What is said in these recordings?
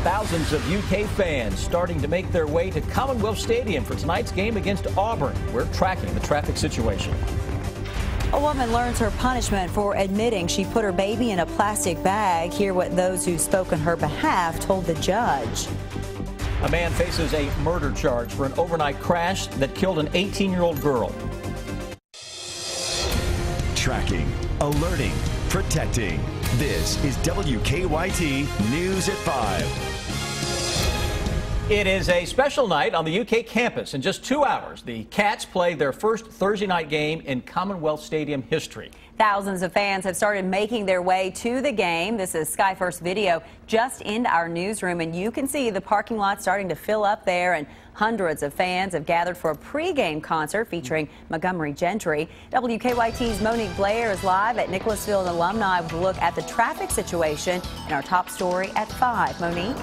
Thousands of UK fans starting to make their way to Commonwealth Stadium for tonight's game against Auburn. We're tracking the traffic situation. A woman learns her punishment for admitting she put her baby in a plastic bag. Hear what those who spoke on her behalf told the judge. A man faces a murder charge for an overnight crash that killed an 18-year-old girl. Tracking, alerting, protecting. This is WKYT News at 5. It is a special night on the UK campus. In just 2 hours, the Cats play their first Thursday night game in Commonwealth Stadium history. Thousands of fans have started making their way to the game. This is Sky First video just in our newsroom, and you can see the parking lot starting to fill up there, and hundreds of fans have gathered for a pregame concert featuring Montgomery Gentry. WKYT's Monique Blair is live at Nicholasville Alumni with a look at the traffic situation in our top story at 5. Monique?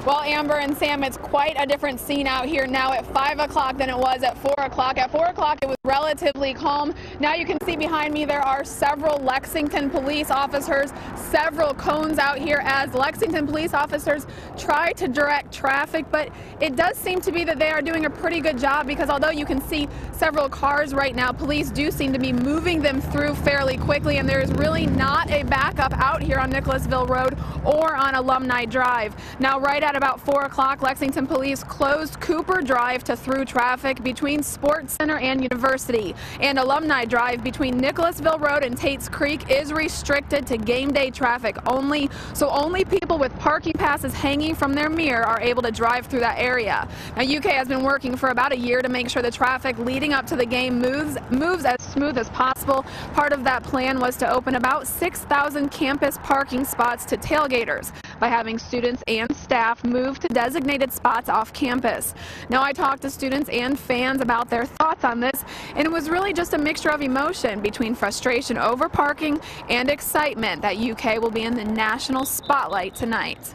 Well, Amber and Sam, it's quite a different scene out here now at 5 o'clock than it was at 4 o'clock. At 4 o'clock, it was relatively calm. Now you can see behind me there are several Lexington police officers, several cones out here as Lexington police officers try to direct traffic, but it does seem to be that they are doing a pretty good job, because although you can see several cars right now, police do seem to be moving them through fairly quickly, and there is really not a backup out here on Nicholasville Road or on Alumni Drive. Now, right at about 4 o'clock, Lexington police closed Cooper Drive to through traffic between Sports Center and University, and Alumni Drive between Nicholasville Road and Tate's Creek is restricted to game day traffic only, so only people with parking passes hanging from their mirror are able to drive through that area. Now, UK has been working for about a year to make sure the traffic leading up to the game moves as smooth as possible. Part of that plan was to open about 6,000 campus parking spots to tailgaters by having students and staff move to designated spots off campus. Now, I talked to students and fans about their thoughts on this, and it was really just a mixture of emotion between frustration over parking and excitement that UK will be in the national spotlight tonight.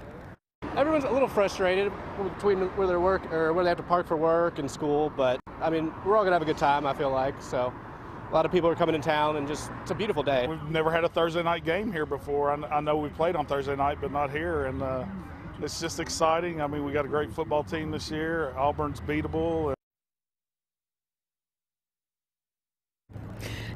Everyone's a little frustrated between where they work or where they have to park for work and school, but I mean, we're all gonna have a good time, I feel like. So a lot of people are coming in town, and just it's a beautiful day. We've never had a Thursday night game here before. I know we played on Thursday night, but not here, and it's just exciting. I mean, we got a great football team this year. Auburn's beatable.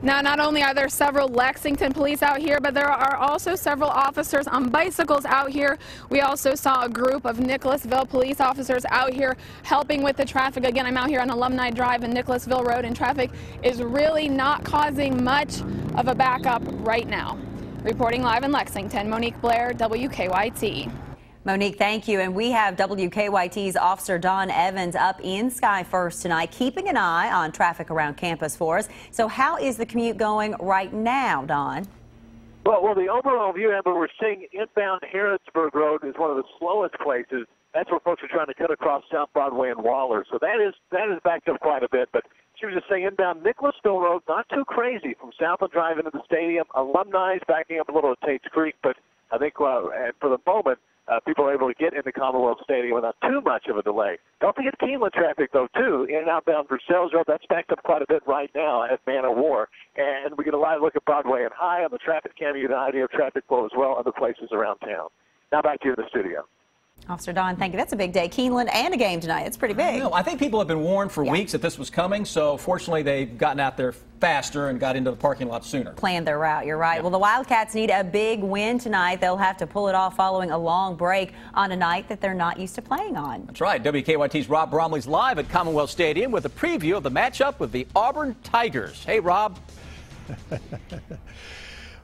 Now, not only are there several Lexington police out here, but there are also several officers on bicycles out here. We also saw a group of Nicholasville police officers out here helping with the traffic. Again, I'm out here on Alumni Drive and Nicholasville Road, and traffic is really not causing much of a backup right now. Reporting live in Lexington, Monique Blair, WKYT. Monique, thank you. And we have WKYT's Officer Don Evans up in Sky First tonight, keeping an eye on traffic around campus for us. So how is the commute going right now, Don? Well, the overall view, Amber, we're seeing inbound Harrodsburg Road is one of the slowest places. That's where folks are trying to cut across South Broadway and Waller. So that is backed up quite a bit. But she was just saying inbound Nicholasville Road, not too crazy from Southland Drive into the stadium. Alumni is backing up a little at Tate's Creek, but I think for the moment, people are able to get into Commonwealth Stadium without too much of a delay. Don't forget Keeneland traffic, though, too. In and outbound Versailles Road, that's backed up quite a bit right now at Man of War. And we get a live look at Broadway and High on the traffic cam. You get an idea of traffic flow as well, other places around town. Now back to you in the studio. Officer Don, thank you. That's a big day. Keeneland and a game tonight. It's pretty big. I think people have been warned for weeks that this was coming, so fortunately they've gotten out there faster and got into the parking lot sooner. Planned their route, you're right. Well, the Wildcats need a big win tonight. They'll have to pull it off following a long break on a night that they're not used to playing on. That's right. WKYT's Rob Bromley's live at Commonwealth Stadium with a preview of the matchup with the Auburn Tigers. Hey, Rob.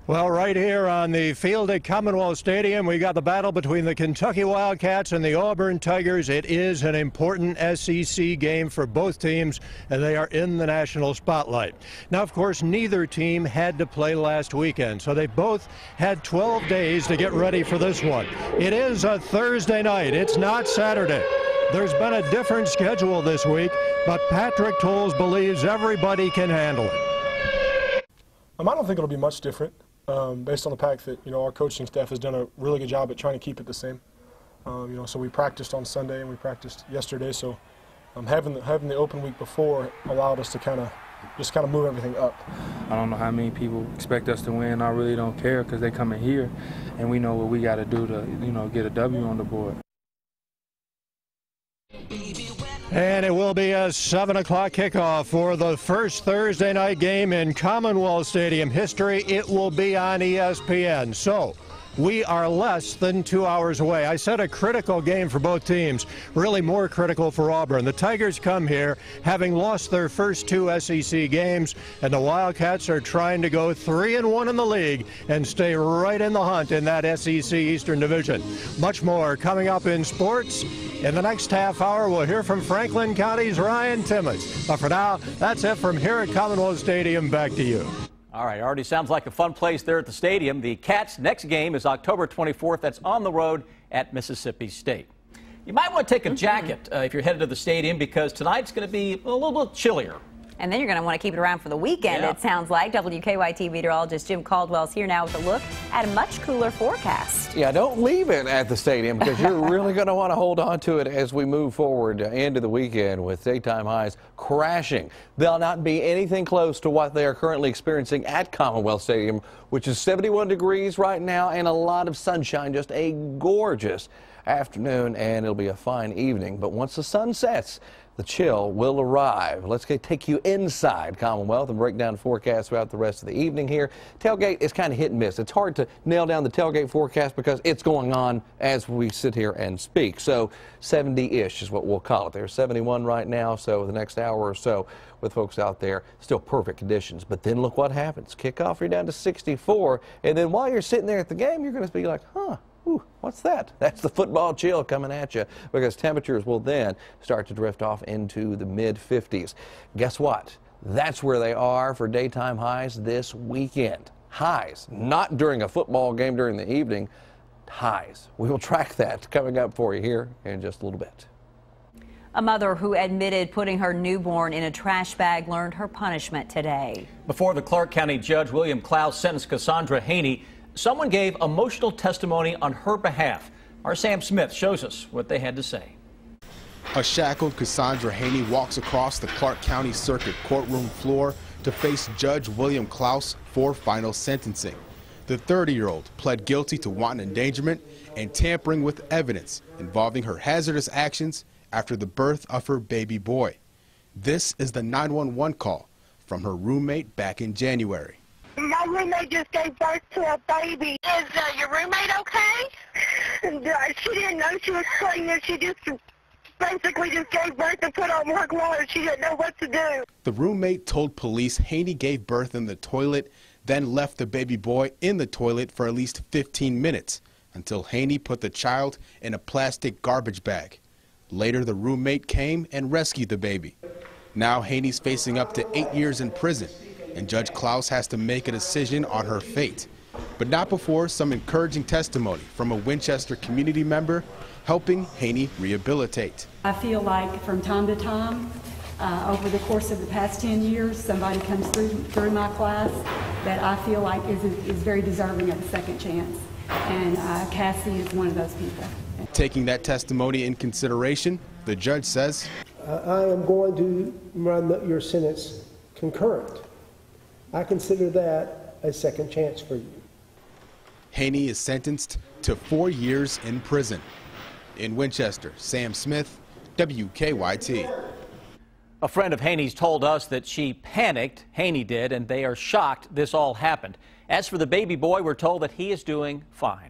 Well, right here on the field at Commonwealth Stadium, we got the battle between the Kentucky Wildcats and the Auburn Tigers. It is an important SEC game for both teams, and they are in the national spotlight. Now, of course, neither team had to play last weekend, so they both had 12 days to get ready for this one. It is a Thursday night. It's not Saturday. There's been a different schedule this week, but Patrick Tolles believes everybody can handle it. I don't think it'll be much different. Based on the fact that our coaching staff has done a really good job at trying to keep it the same. So we practiced on Sunday and we practiced yesterday. So having the open week before allowed us to kind of move everything up. I don't know how many people expect us to win. I really don't care because they come in here and we know what we got to do to get a W on the board. And it will be a 7 o'clock kickoff for the first Thursday night game in Commonwealth Stadium history. It will be on ESPN. So we are less than 2 hours away. I said a critical game for both teams, really more critical for Auburn. The Tigers come here having lost their first 2 SEC games, and the Wildcats are trying to go 3-1 in the league and stay right in the hunt in that SEC Eastern Division. Much more coming up in sports. In the next half hour, we'll hear from Franklin County's Ryan Timmons. But for now, that's it from here at Commonwealth Stadium. Back to you. All right, already sounds like a fun place there at the stadium. The Cats' next game is October 24th. That's on the road at Mississippi State. You might want to take a jacket if you're headed to the stadium, because tonight's going to be a little bit chillier. And then you're going to want to keep it around for the weekend, it sounds like. WKYT meteorologist Jim Caldwell's here now with a look at a much cooler forecast. Yeah, don't leave it at the stadium, because you're really going to want to hold on to it as we move forward into the weekend with daytime highs crashing. They'll not be anything close to what they are currently experiencing at Commonwealth Stadium, which is 71 degrees right now and a lot of sunshine. Just a gorgeous afternoon, and it'll be a fine evening. But once the sun sets, the chill will arrive. Let's take you inside Commonwealth and break down the forecast throughout the rest of the evening here. Tailgate is kind of hit and miss. It's hard to nail down the tailgate forecast because it's going on as we sit here and speak. So 70-ish is what we'll call it. There's 71 right now, so the next hour or so with folks out there, still perfect conditions. But then look what happens. Kickoff, you're down to 64, and then while you're sitting there at the game, you're going to be like, huh. Ooh, what's that? That's the football chill coming at you, because temperatures will then start to drift off into the mid-50s. Guess what? That's where they are for daytime highs this weekend. Highs, not during a football game during the evening, highs. We will track that coming up for you here in just a little bit. A mother who admitted putting her newborn in a trash bag learned her punishment today. Before the Clark County Judge William Klaus sentenced Cassandra Haney, someone gave emotional testimony on her behalf. Our Sam Smith shows us what they had to say. A shackled Cassandra Haney walks across the Clark County Circuit courtroom floor to face Judge William Klaus for final sentencing. The 30-year-old pled guilty to wanton endangerment and tampering with evidence involving her hazardous actions after the birth of her baby boy. This is the 911 call from her roommate back in January. My roommate just gave birth to a baby. Is your roommate okay? She didn't know she was pregnant. She just basically just gave birth and put on more clothes. She didn't know what to do. The roommate told police Haney gave birth in the toilet, then left the baby boy in the toilet for at least 15 minutes until Haney put the child in a plastic garbage bag. Later, the roommate came and rescued the baby. Now Haney's facing up to 8 years in prison, and Judge Klaus has to make a decision on her fate. But not before some encouraging testimony from a Winchester community member helping Haney rehabilitate. I feel like from time to time, over the course of the past 10 years, somebody comes through my class that I feel like is very deserving of a second chance. And Cassie is one of those people. Taking that testimony in consideration, the judge says, I am going to run your sentence concurrent. I consider that a second chance for you. Haney is sentenced to 4 years in prison. In Winchester, Sam Smith, WKYT. A friend of Haney's told us that she panicked, Haney did, and they are shocked this all happened. As for the baby boy, we're told that he is doing fine.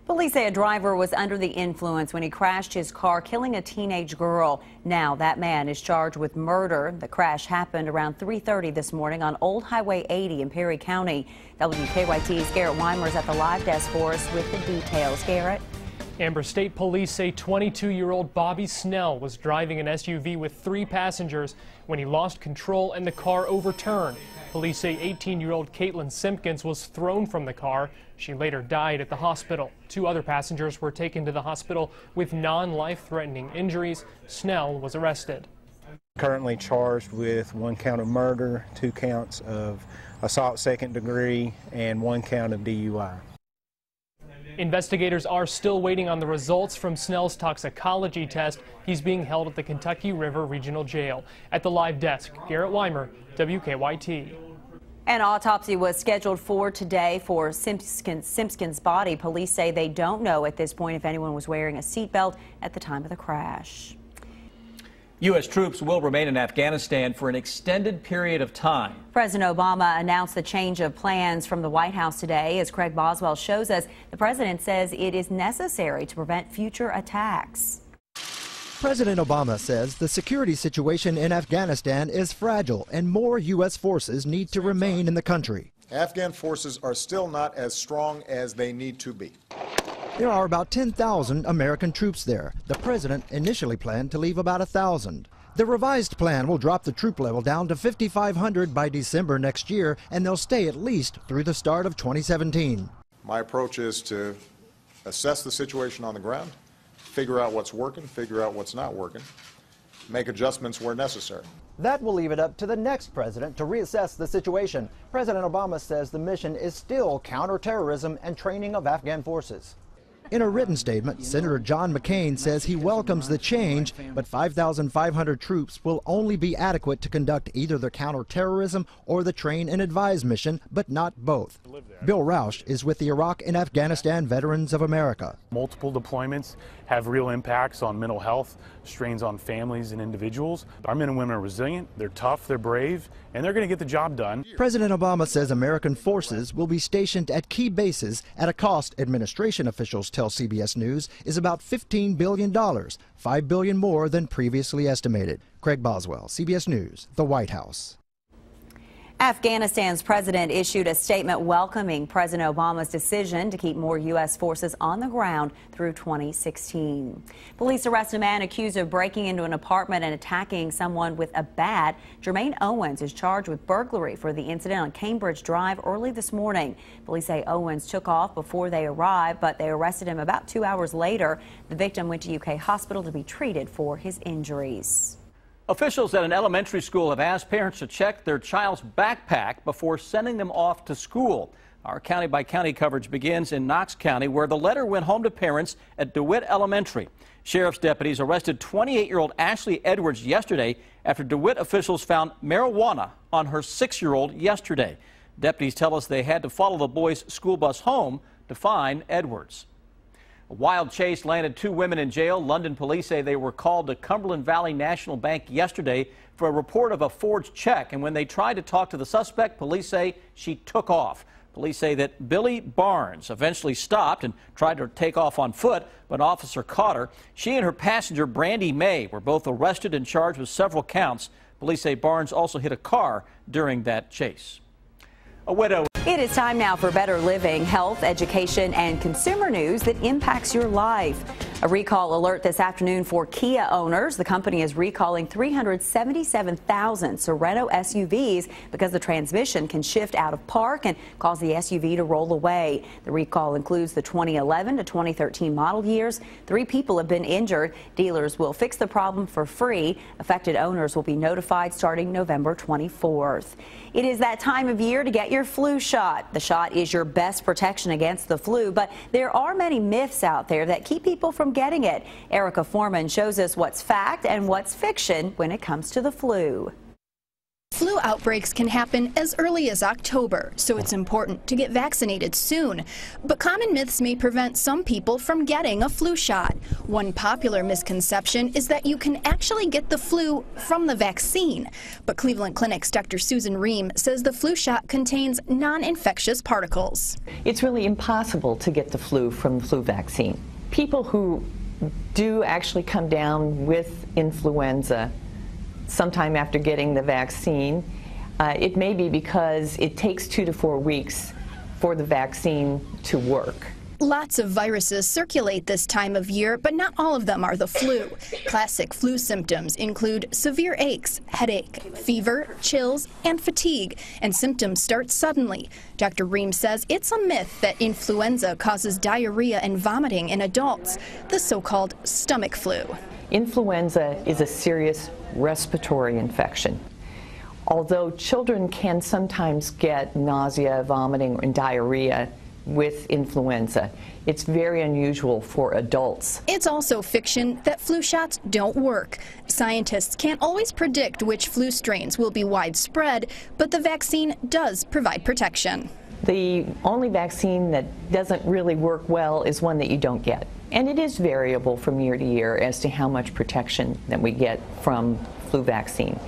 Police say a driver was under the influence when he crashed his car, killing a teenage girl. Now that man is charged with murder. The crash happened around 3:30 this morning on Old Highway 80 in Perry County. WKYT's Garrett Weimer is at the live desk for us with the details. Garrett. Amber State Police say 22-year-old Bobby Snell was driving an SUV with 3 passengers when he lost control and the car overturned. Police say 18-year-old Caitlin Simpkins was thrown from the car. She later died at the hospital. 2 other passengers were taken to the hospital with non-life-threatening injuries. Snell was arrested. Currently charged with 1 count of murder, 2 counts of assault second degree, and 1 count of DUI. Investigators are still waiting on the results from Snell's toxicology test. He's being held at the Kentucky River Regional Jail. At the live desk, Garrett Weimer, WKYT. An autopsy was scheduled for today for Simpkins' body. Police say they don't know at this point if anyone was wearing a seatbelt at the time of the crash. U.S. troops will remain in Afghanistan for an extended period of time. President Obama announced the change of plans from the White House today. As Craig Boswell shows us, the president says it is necessary to prevent future attacks. President Obama says the security situation in Afghanistan is fragile and more U.S. forces need to remain in the country. Afghan forces are still not as strong as they need to be. There are about 10,000 American troops there. The president initially planned to leave about 1,000. The revised plan will drop the troop level down to 5,500 by December next year, and they'll stay at least through the start of 2017. My approach is to assess the situation on the ground, figure out what's working, figure out what's not working, make adjustments where necessary. That will leave it up to the next president to reassess the situation. President Obama says the mission is still counterterrorism and training of Afghan forces. In a written statement, Senator John McCain says he welcomes the change, but 5,500 troops will only be adequate to conduct either the counterterrorism or the train and advise mission, but not both. Bill Roush is with the Iraq and Afghanistan Veterans of America. Multiple deployments have real impacts on mental health, strains on families and individuals. Our men and women are resilient, they're tough, they're brave, and they're going to get the job done. President Obama says American forces will be stationed at key bases at a cost administration officials tell CBS News is about $15 billion, $5 billion more than previously estimated. Craig Boswell, CBS News, the White House. Afghanistan's president issued a statement welcoming President Obama's decision to keep more U.S. forces on the ground through 2016. Police arrest a man accused of breaking into an apartment and attacking someone with a bat. Jermaine Owens is charged with burglary for the incident on Cambridge Drive early this morning. Police say Owens took off before they arrived, but they arrested him about 2 hours later. The victim went to UK hospital to be treated for his injuries. Officials at an elementary school have asked parents to check their child's backpack before sending them off to school. Our county-by-county coverage begins in Knox County, where the letter went home to parents at DeWitt Elementary. Sheriff's deputies arrested 28-year-old Ashley Edwards yesterday after DeWitt officials found marijuana on her 6-year-old yesterday. Deputies tell us they had to follow the boy's school bus home to find Edwards. A wild chase landed 2 women in jail. London police say they were called to Cumberland Valley National Bank yesterday for a report of a forged check. And when they tried to talk to the suspect, police say she took off. Police say that Billy Barnes eventually stopped and tried to take off on foot, but an officer caught her. She and her passenger, Brandy May, were both arrested and charged with several counts. Police say Barnes also hit a car during that chase. A widow. It is time now for better living, health, education, and consumer news that impacts your life. A recall alert this afternoon for Kia owners. The company is recalling 377,000 Sorento SUVs because the transmission can shift out of park and cause the SUV to roll away. The recall includes the 2011 to 2013 model years. 3 people have been injured. Dealers will fix the problem for free. Affected owners will be notified starting November 24th. It is that time of year to get your flu shot. The shot is your best protection against the flu, but there are many myths out there that keep people from getting it. Erica Foreman shows us what's fact and what's fiction when it comes to the flu. Flu outbreaks can happen as early as October, so it's important to get vaccinated soon. But common myths may prevent some people from getting a flu shot. One popular misconception is that you can actually get the flu from the vaccine. But Cleveland Clinic's Dr. Susan Ream says the flu shot contains non-infectious particles. It's really impossible to get the flu from the flu vaccine. People who do actually come down with influenza sometime after getting the vaccine, it may be because it takes 2 to 4 weeks for the vaccine to work. Lots of viruses circulate this time of year, but not all of them are the flu. Classic flu symptoms include severe aches, headache, fever, chills, and fatigue, and symptoms start suddenly. Dr. Ream says it's a myth that influenza causes diarrhea and vomiting in adults, the so-called stomach flu. Influenza is a serious respiratory infection. Although children can sometimes get nausea, vomiting, and diarrhea with influenza, it's very unusual for adults. It's also fiction that flu shots don't work. Scientists can't always predict which flu strains will be widespread, but the vaccine does provide protection. The only vaccine that doesn't really work well is one that you don't get. And it is variable from year to year as to how much protection that we get from flu vaccine.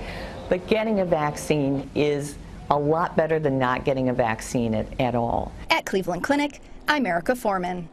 But getting a vaccine is a lot better than not getting a vaccine at all. At Cleveland Clinic, I'm Erica Foreman.